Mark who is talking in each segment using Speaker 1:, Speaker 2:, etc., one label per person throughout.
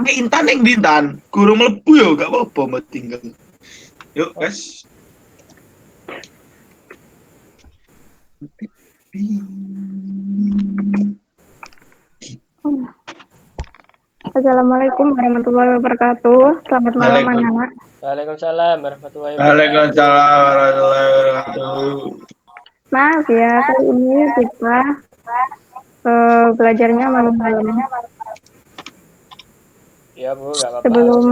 Speaker 1: Nek intan ning ndi intan? Guru mlebu ya gak apa-apa mbok tinggal. Yuk, guys.
Speaker 2: Assalamualaikum warahmatullahi wabarakatuh. Selamat malam anak-anak.
Speaker 3: Waalaikumsalam warahmatullahi wabarakatuh.
Speaker 1: Waalaikumsalam warahmatullahi wabarakatuh.
Speaker 2: Maaf ya, kali ini kita belajarnya malam-malam.
Speaker 3: Ya Bu, nggak apa-apa.
Speaker 2: Sebelum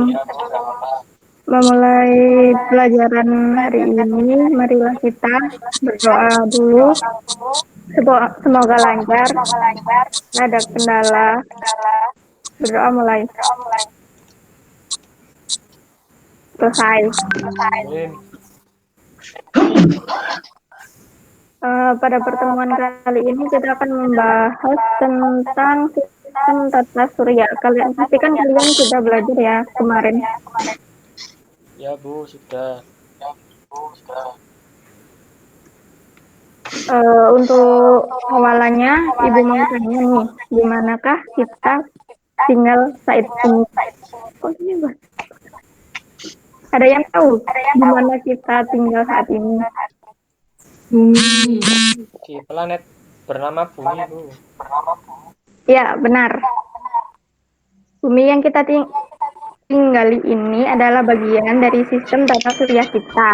Speaker 2: memulai pelajaran hari ini, marilah kita berdoa dulu. Semoga lancar. Ada kendala. Berdoa mulai. Selesai.
Speaker 3: Amin.
Speaker 2: Pada pertemuan kali ini kita akan membahas tentang sistem tata surya. Kalian pastikan kalian sudah belajar ya kemarin.
Speaker 3: Ya Bu, sudah.
Speaker 2: Untuk awalannya, Ibu mau tanya nih, dimanakah kita tinggal saat ini? Oh, ini Bang. Ada yang tahu di mana kita tinggal saat ini?
Speaker 3: Di planet bernama Bumi Bu.
Speaker 2: Ya, benar. Bumi yang kita tinggali ini adalah bagian dari sistem tata surya kita.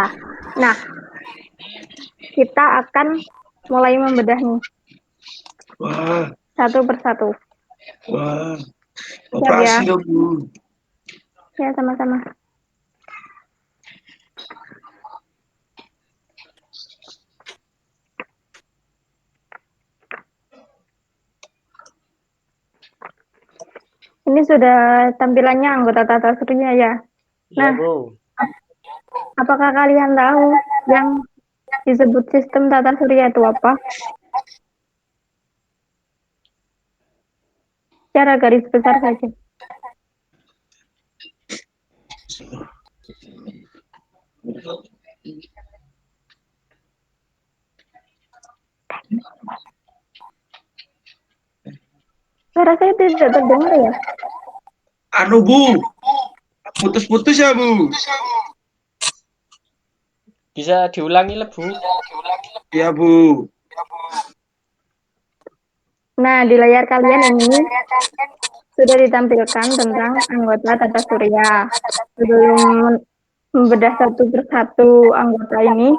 Speaker 2: Nah, kita akan mulai membedah nih.
Speaker 1: Wah.
Speaker 2: Satu persatu.
Speaker 1: Wah.
Speaker 2: Siap ya?
Speaker 1: Makasih Bu.
Speaker 2: Ya, sama-sama. Ini sudah tampilannya anggota tata surya ya.
Speaker 3: Iya
Speaker 2: Nah,
Speaker 3: Bu.
Speaker 2: apakah kalian tahu yang disebut sistem tata surya itu apa? Secara garis besar saja. Suara saya tidak terdengar ya?
Speaker 1: Anu Bu. Putus-putus ya Bu.
Speaker 3: Bisa diulangi Le Bu?
Speaker 1: Iya Bu.
Speaker 2: Nah, di layar kalian ini sudah ditampilkan tentang anggota tata surya. Sebelum membedah satu persatu anggota ini,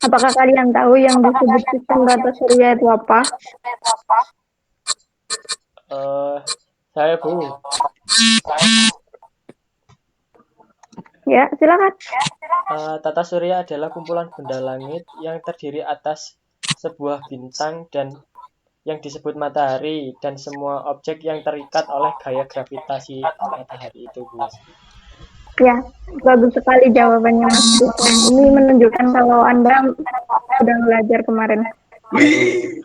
Speaker 2: apakah kalian tahu yang disebut sistem tata surya itu apa?
Speaker 3: Saya Bu.
Speaker 2: Ya, silakan.
Speaker 3: Tata surya adalah kumpulan benda langit yang terdiri atas sebuah bintang dan yang disebut matahari dan semua objek yang terikat oleh gaya gravitasi matahari itu Bu.
Speaker 2: Ya, bagus sekali jawabannya Mas Rizwan. Ini menunjukkan kalau Anda sudah belajar kemarin.
Speaker 1: Wih.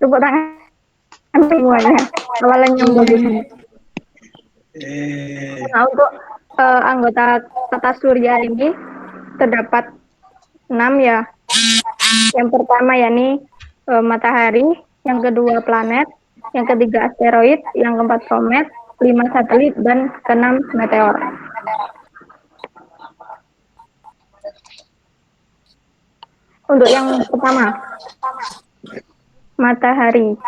Speaker 2: Tepuk tangan semuanya. Awalan yang bagus. Nah, untuk anggota tata surya ini terdapat 6 ya. Yang pertama yakni matahari, yang kedua planet, yang ketiga asteroid, yang keempat komet, 5 satelit, dan keenam meteor. Untuk yang pertama, matahari.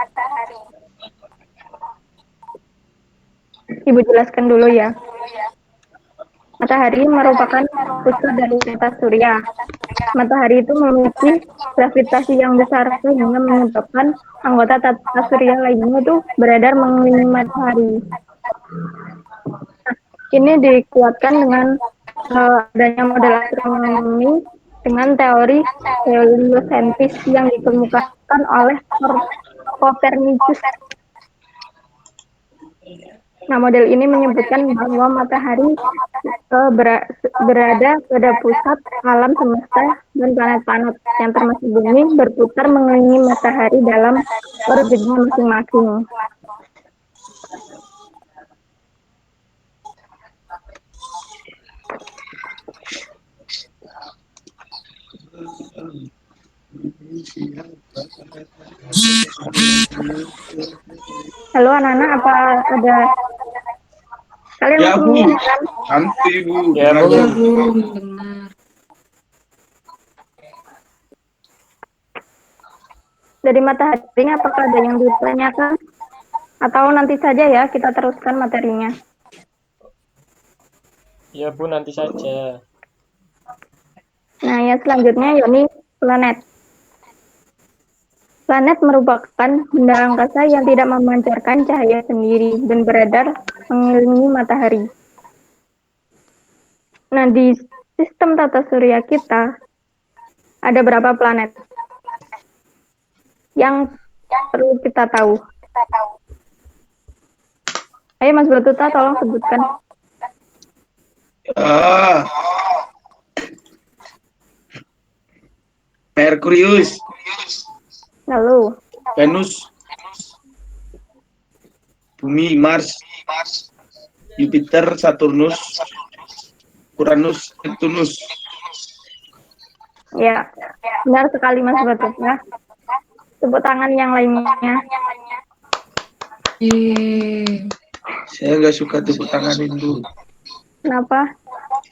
Speaker 2: Ibu jelaskan dulu ya. Matahari merupakan pusat dari tata surya. Matahari itu memiliki gravitasi yang besar sehingga menyebabkan anggota tata surya lainnya itu beredar mengelilingi matahari. Ini dikuatkan dengan adanya model astronomi dengan teori heliosentris yang dikemukakan oleh Copernicus. Nah, model ini menyebutkan bahwa matahari berada pada pusat alam semesta dan planet-planet yang termasuk bumi berputar mengelilingi matahari dalam orbitnya masing-masing. Halo anak-anak, apa ada kalian
Speaker 1: Ya,
Speaker 2: masih
Speaker 1: Bu.
Speaker 2: mengingat
Speaker 1: Santai, Bu.
Speaker 3: Ya,
Speaker 1: Dengar,
Speaker 3: Bu.
Speaker 4: Ya,
Speaker 1: Bu.
Speaker 4: Bu, benar.
Speaker 2: dari matahari apakah ada yang ditanyakan? Atau nanti saja ya kita teruskan materinya.
Speaker 3: Ya, Bu, nanti saja.
Speaker 2: Nah, yang selanjutnya yakni planet. Planet merupakan benda angkasa yang tidak memancarkan cahaya sendiri dan beredar mengelilingi matahari. Nah, di sistem tata surya kita ada berapa planet yang perlu kita tahu? Ayo Mas Batuta, tolong sebutkan.
Speaker 1: Ah, Merkurius,
Speaker 2: Lalu,
Speaker 1: Venus, Bumi, Mars, Jupiter, Saturnus, Uranus, Neptunus.
Speaker 2: ya, benar sekali Mas Batuta. Tepuk tangan yang lainnya.
Speaker 4: Yeay.
Speaker 1: Saya nggak suka tepuk tanganin, Bu.
Speaker 2: Kenapa?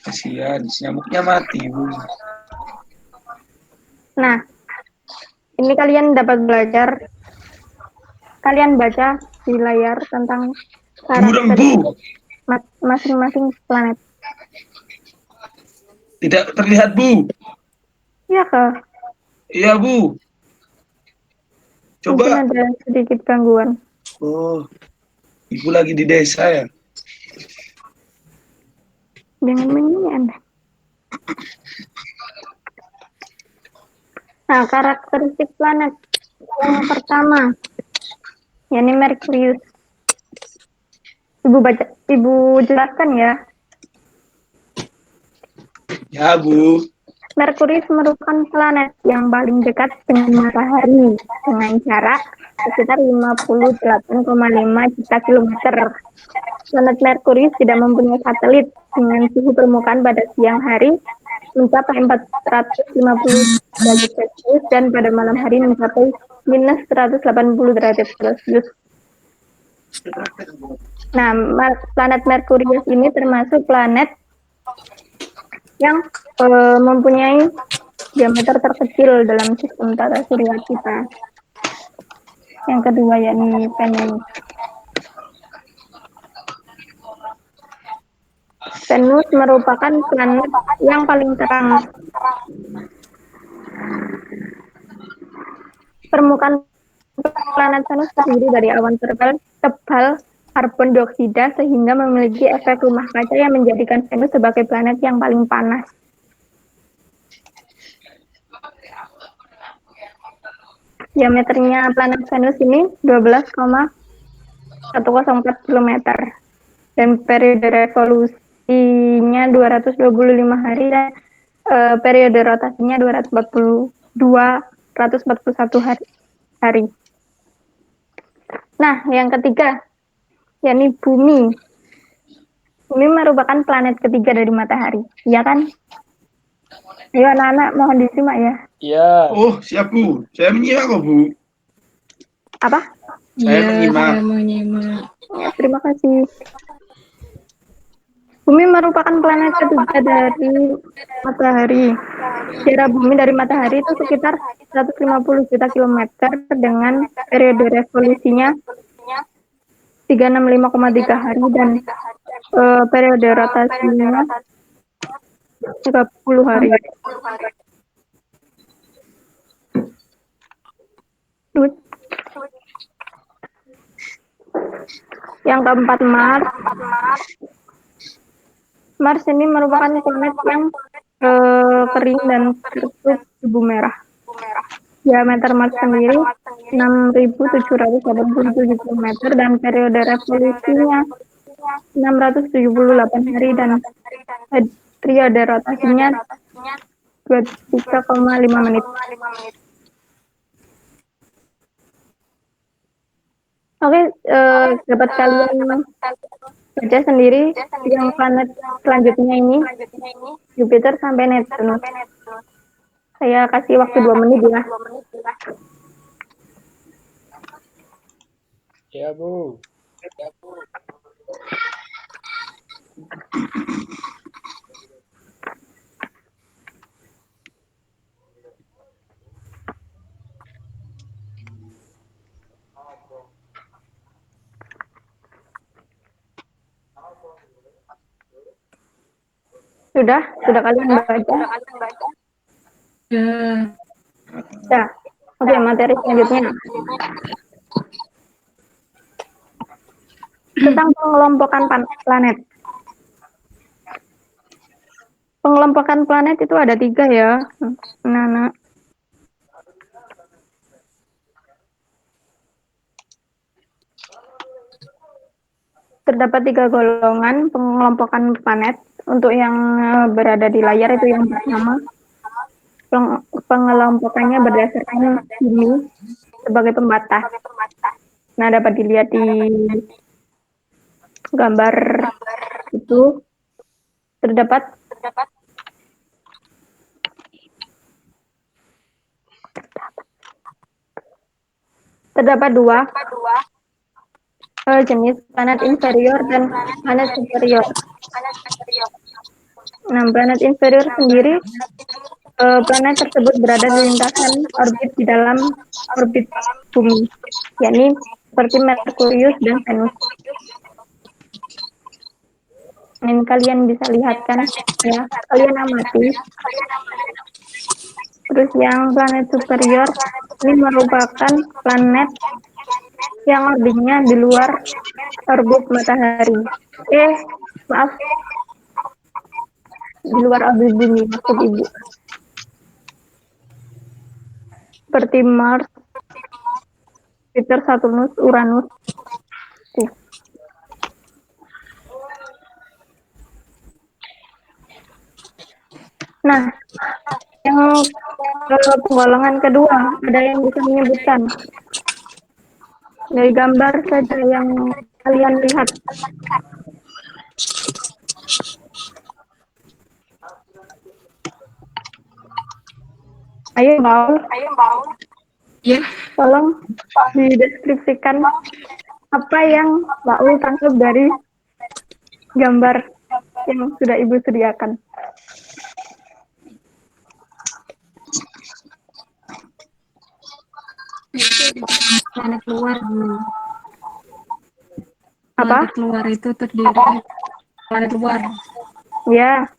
Speaker 1: Kasihan, nyamuknya mati, Bu.
Speaker 2: Nah, ini kalian dapat belajar. Kalian baca di layar tentang
Speaker 1: Burung,
Speaker 2: karakteristik
Speaker 1: Bu.
Speaker 2: masing-masing planet.
Speaker 1: Tidak terlihat, Bu.
Speaker 2: Iya kah?
Speaker 1: Iya, Bu.
Speaker 2: Mungkin
Speaker 1: Coba.
Speaker 2: ada sedikit gangguan.
Speaker 1: Oh, Ibu lagi di desa ya?
Speaker 2: Jangan menyanyi. Nah, karakteristik planet yang pertama, yakni Merkurius. Ibu jelaskan ya.
Speaker 1: Ya, Bu.
Speaker 2: Merkurius merupakan planet yang paling dekat dengan matahari dengan jarak sekitar 58,5 juta kilometer. Planet Merkurius tidak mempunyai satelit dengan suhu permukaan pada siang hari mencapai 450 derajat Celcius dan pada malam hari mencapai minus 180 derajat Celcius. Nah, planet Merkurius ini termasuk planet yang mempunyai diameter terkecil dalam sistem tata surya kita. Yang kedua yakni Venus. Venus merupakan planet yang paling terang. Permukaan planet Venus terdiri dari awan tebal karbon dioksida sehingga memiliki efek rumah kaca yang menjadikan Venus sebagai planet yang paling panas. Diameternya planet Venus ini 12,104 km dan periode revolusinya 225 hari dan periode rotasinya 241 hari. Nah, yang ketiga, yakni Bumi. Bumi merupakan planet ketiga dari matahari, ya kan? Ayo anak-anak, mohon disimak ya.
Speaker 3: Iya.
Speaker 1: Oh, siap, Bu. Saya menyimak kok, Bu.
Speaker 2: Apa?
Speaker 1: Saya
Speaker 4: Iya,
Speaker 1: menyimak.
Speaker 4: saya menyimak.
Speaker 2: Ya, terima kasih. Bumi merupakan planet ketiga dari matahari. Jarak bumi dari matahari itu sekitar 150 juta kilometer dengan periode revolusinya 365,3 hari dan periode rotasinya 30 hari. Yang keempat, Mars. Mars ini merupakan planet yang kering dan tertutup debu merah. Diameter Mars sendiri 6.787 km dan periode revolusinya 678 hari dan periode rotasinya 23,5 menit. Oke, dapat kalian baca sendiri yang planet selanjutnya ini Jupiter sampai Neptunus. Saya kasih waktu 2 menit ya.
Speaker 3: Ya, Bu.
Speaker 2: Sudah kalian baca?
Speaker 4: Ya.
Speaker 2: Ya. Oke, materi selanjutnya. Tentang pengelompokan planet. Pengelompokan planet itu ada 3 ya, anak-anak. Terdapat 3 golongan pengelompokan planet. Untuk yang berada di layar itu yang pertama, pengelompokannya berdasarkan bumi sebagai pembatas. Nah, dapat dilihat di gambar itu terdapat terdapat 2 jenis planet inferior dan planet superior. Nah, planet inferior sendiri, planet tersebut berada di lintasan orbit di dalam orbit bumi, yakni seperti Merkurius dan Venus. Ini kalian bisa lihat kan, ya, kalian amati. Terus yang planet superior ini merupakan planet yang orbitnya di luar orbit matahari. Maaf, di luar orbit bumi, maksud ibu. Seperti Mars, Jupiter, Saturnus, Uranus. Nah, yang penggolongan kedua, ada yang bisa menyebutkan dari gambar saja yang kalian lihat. Ayo, Baul.
Speaker 4: Ya.
Speaker 2: Tolong dideskripsikan apa yang Baul tangkap dari gambar yang sudah Ibu sediakan.
Speaker 4: Planet luar, Bu.
Speaker 2: Apa?
Speaker 4: Planet luar itu terdiri planet luar.
Speaker 2: Ya.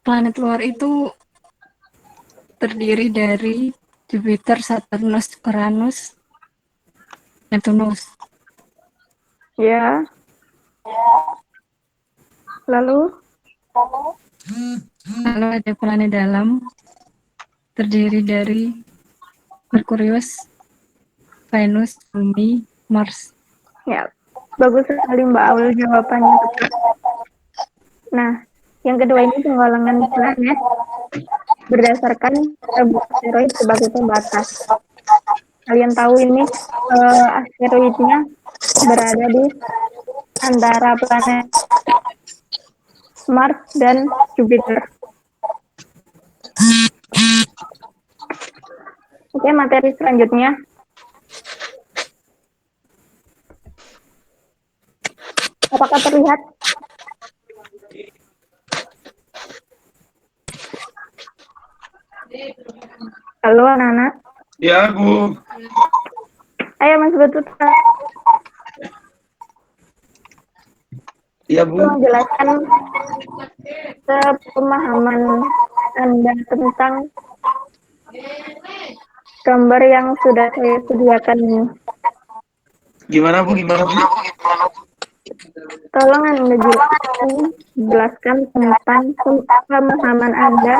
Speaker 4: Planet luar itu terdiri dari Jupiter, Saturnus, Uranus, Neptunus.
Speaker 2: Ya. Lalu
Speaker 4: ada planet dalam terdiri dari Merkurius, Venus, Bumi, Mars.
Speaker 2: ya, bagus sekali Mbak Aul jawabannya tepat. Nah, yang kedua ini penggolongan planet berdasarkan asteroid sebagai pembatas. Kalian tahu ini asteroidnya berada di antara planet Mars dan Jupiter. Oke, materi selanjutnya. Apakah terlihat? Halo anak-anak.
Speaker 1: Ya, Bu.
Speaker 2: Ayo Mas Batuta.
Speaker 1: Ya, Bu.
Speaker 2: Menjelaskan pemahaman Anda tentang gambar yang sudah saya sediakan ini.
Speaker 1: Gimana, Bu? Gimana, Bu?
Speaker 2: Tolong Anda jelaskan tentang pemahaman Anda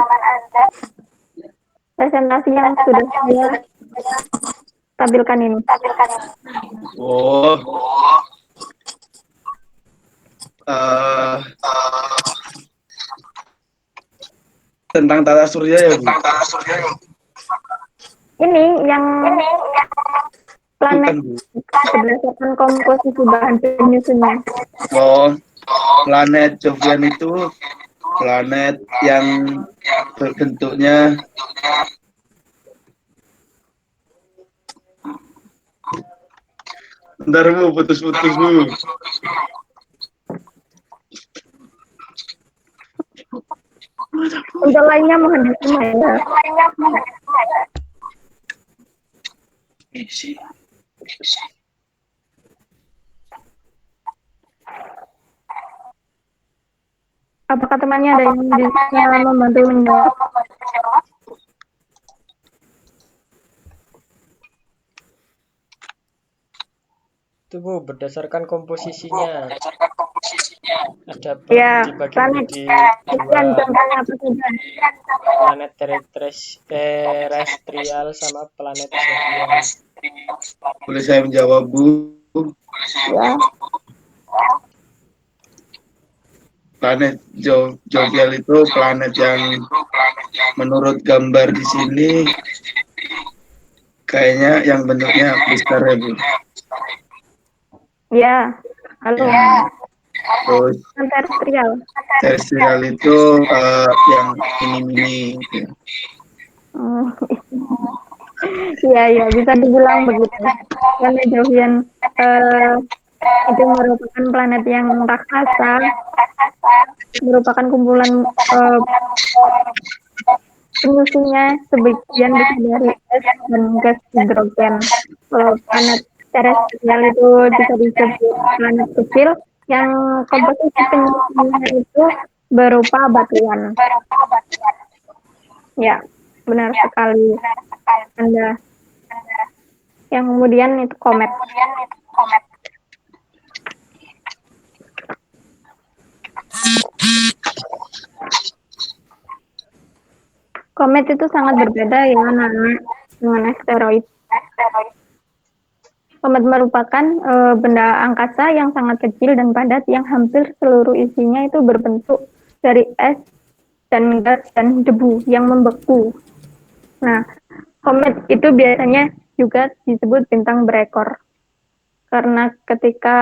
Speaker 2: presentasi yang sudah saya tampilkan ini.
Speaker 1: Oh. Tentang tata surya ya, Bu?
Speaker 2: Ini yang planet
Speaker 1: Bukan, Bu.
Speaker 2: berdasarkan komposisi bahan penyusunnya.
Speaker 1: Oh, planet Jovian itu planet yang berbentuknya bentar Bu, putus-putus Bu.
Speaker 2: Untuk lainnya mohon disimak ya. Apakah temannya ada yang bisa membantu menjawab?
Speaker 3: Itu Bu, berdasarkan komposisinya. Ada
Speaker 2: Ya,
Speaker 3: dibagi
Speaker 2: planet
Speaker 3: menjadi
Speaker 2: Jovian
Speaker 3: dua,
Speaker 2: contohnya apa saja?
Speaker 3: planet terestrial sama planet Jovian.
Speaker 1: Boleh saya menjawab Bu?
Speaker 2: Ya,
Speaker 1: Planet Jovial itu planet yang menurut gambar di sini kayaknya yang bentuknya besar ya Bu.
Speaker 2: ya. Halo,
Speaker 1: Ya. Terus
Speaker 2: terestrial.
Speaker 1: terestrial itu yang mini-mini gitu.
Speaker 2: Hmm. Iya, iya, bisa dibilang begitu. Planet Jovian itu merupakan planet yang raksasa, merupakan kumpulan penyusunnya sebagian besar dari es dan gas hidrogen. Planet terestrial itu bisa disebut planet kecil yang komposisi penyusunnya itu berupa batuan. Ya, benar sekali Anda. Yang kemudian itu komet. Komet itu sangat berbeda ya anak-anak dengan asteroid. Komet merupakan benda angkasa yang sangat kecil dan padat yang hampir seluruh isinya itu berbentuk dari es dan gas dan debu yang membeku. Nah, komet itu biasanya juga disebut bintang berekor karena ketika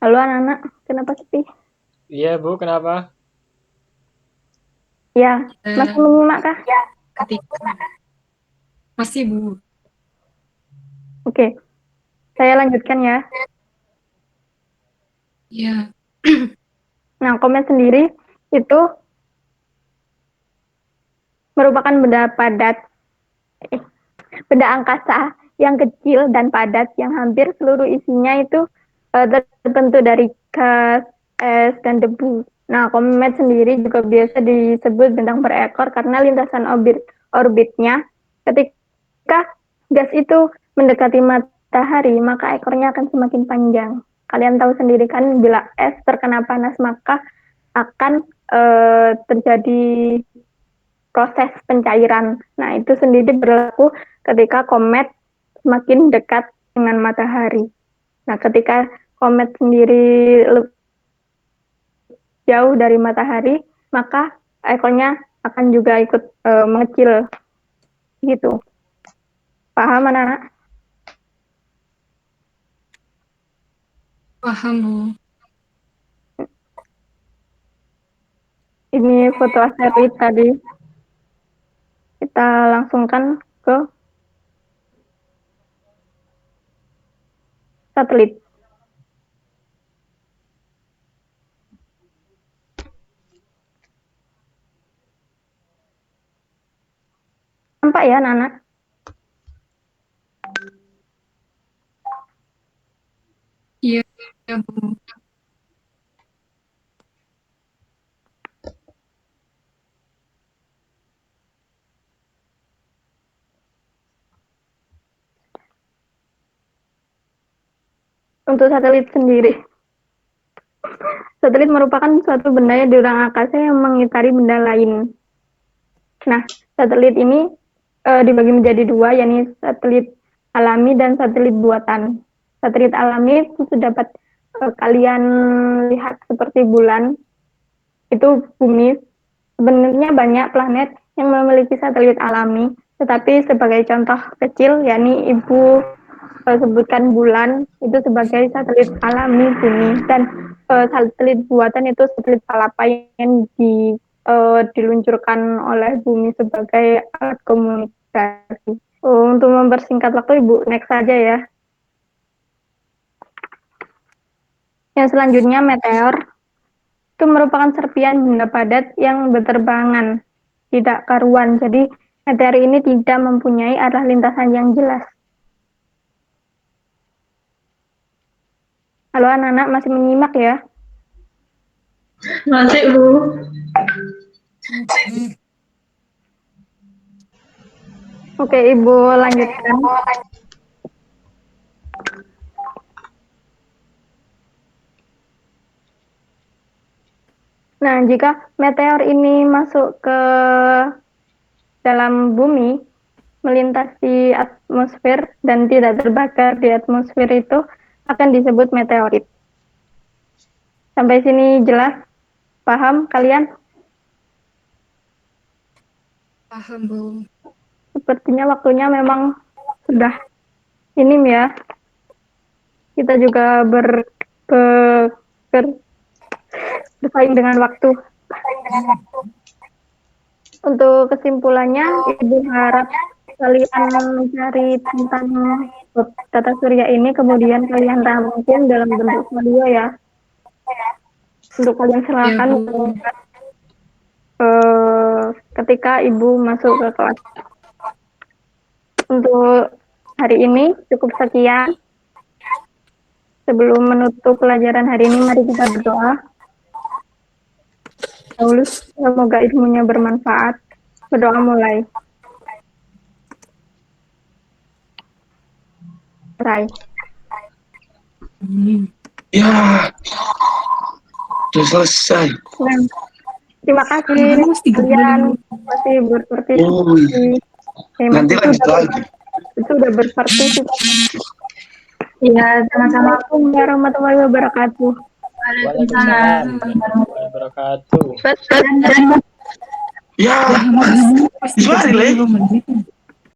Speaker 2: halo anak-anak, kenapa sepi?
Speaker 3: Iya Bu, kenapa?
Speaker 2: Ya, masih menyimak kah?
Speaker 4: Ketika masih Bu.
Speaker 2: Oke, saya lanjutkan ya.
Speaker 4: Ya,
Speaker 2: Nah, komet sendiri itu merupakan benda angkasa yang kecil dan padat yang hampir seluruh isinya itu terbentuk dari gas, es, dan debu. Nah, komet sendiri juga biasa disebut bintang berekor karena lintasan orbitnya ketika gas itu mendekati matahari, maka ekornya akan semakin panjang. Kalian tahu sendiri kan bila es terkena panas maka akan terjadi proses pencairan. Nah, itu sendiri berlaku ketika komet semakin dekat dengan matahari. Nah, ketika komet sendiri jauh dari matahari, maka ekornya akan juga ikut mengecil gitu. Paham anak-anak?
Speaker 4: paham Bu.
Speaker 2: Ini foto asteroid tadi. Kita langsungkan ke satelit. Nampak ya anak-anak?
Speaker 4: Iya, ya, Bu.
Speaker 2: Untuk satelit sendiri. Satelit merupakan suatu benda di ruang angkasa yang mengitari benda lain. Nah, satelit ini dibagi menjadi dua, yakni satelit alami dan satelit buatan. Satelit alami itu dapat kalian lihat seperti bulan. itu bumi. Sebenarnya banyak planet yang memiliki satelit alami, tetapi sebagai contoh kecil, yakni Ibu sebutkan bulan itu sebagai satelit alami bumi, dan satelit buatan itu satelit Palapa yang diluncurkan oleh bumi sebagai alat komunikasi. Untuk mempersingkat waktu, Ibu next saja ya. Yang selanjutnya meteor. Itu merupakan serpian benda padat yang berterbangan, tidak karuan. Jadi meteor ini tidak mempunyai arah lintasan yang jelas. Halo anak-anak, masih menyimak ya?
Speaker 5: Masih, Bu.
Speaker 2: Oke, Ibu lanjutkan. Nah, jika meteor ini masuk ke dalam bumi, melintasi atmosfer dan tidak terbakar di atmosfer, itu akan disebut meteorit. Sampai sini jelas? Paham kalian?
Speaker 4: Paham, Bu.
Speaker 2: Sepertinya waktunya memang sudah minim ya. Kita juga bersaing dengan waktu. Untuk kesimpulannya, Ibu harap kalian mencari tentang tata surya ini, kemudian kalian rangkum dalam bentuk video ya. Untuk kalian silakan
Speaker 4: Ya, Bu.
Speaker 2: ketika Ibu masuk ke kelas. Untuk hari ini cukup sekian. Sebelum menutup pelajaran hari ini, mari kita berdoa. Paulus, semoga ilmunya bermanfaat. Berdoa mulai. Rai.
Speaker 1: Ya, udah selesai.
Speaker 2: Nah, terima kasih
Speaker 4: Harus 30
Speaker 2: kalian
Speaker 4: menit.
Speaker 2: masih
Speaker 1: Oh,
Speaker 2: berpartisipasi.
Speaker 1: nanti lanjut lagi.
Speaker 2: Itu udah berpartisipasi.
Speaker 5: Iya, sama-sama.
Speaker 2: Assalamualaikum warahmatullahi wabarakatuh.
Speaker 3: Waalaikumsalam warahmatullahi wabarakatuh.
Speaker 2: Dan
Speaker 1: Ya,
Speaker 4: Harus
Speaker 1: gimana, Le?
Speaker 4: 30 menit.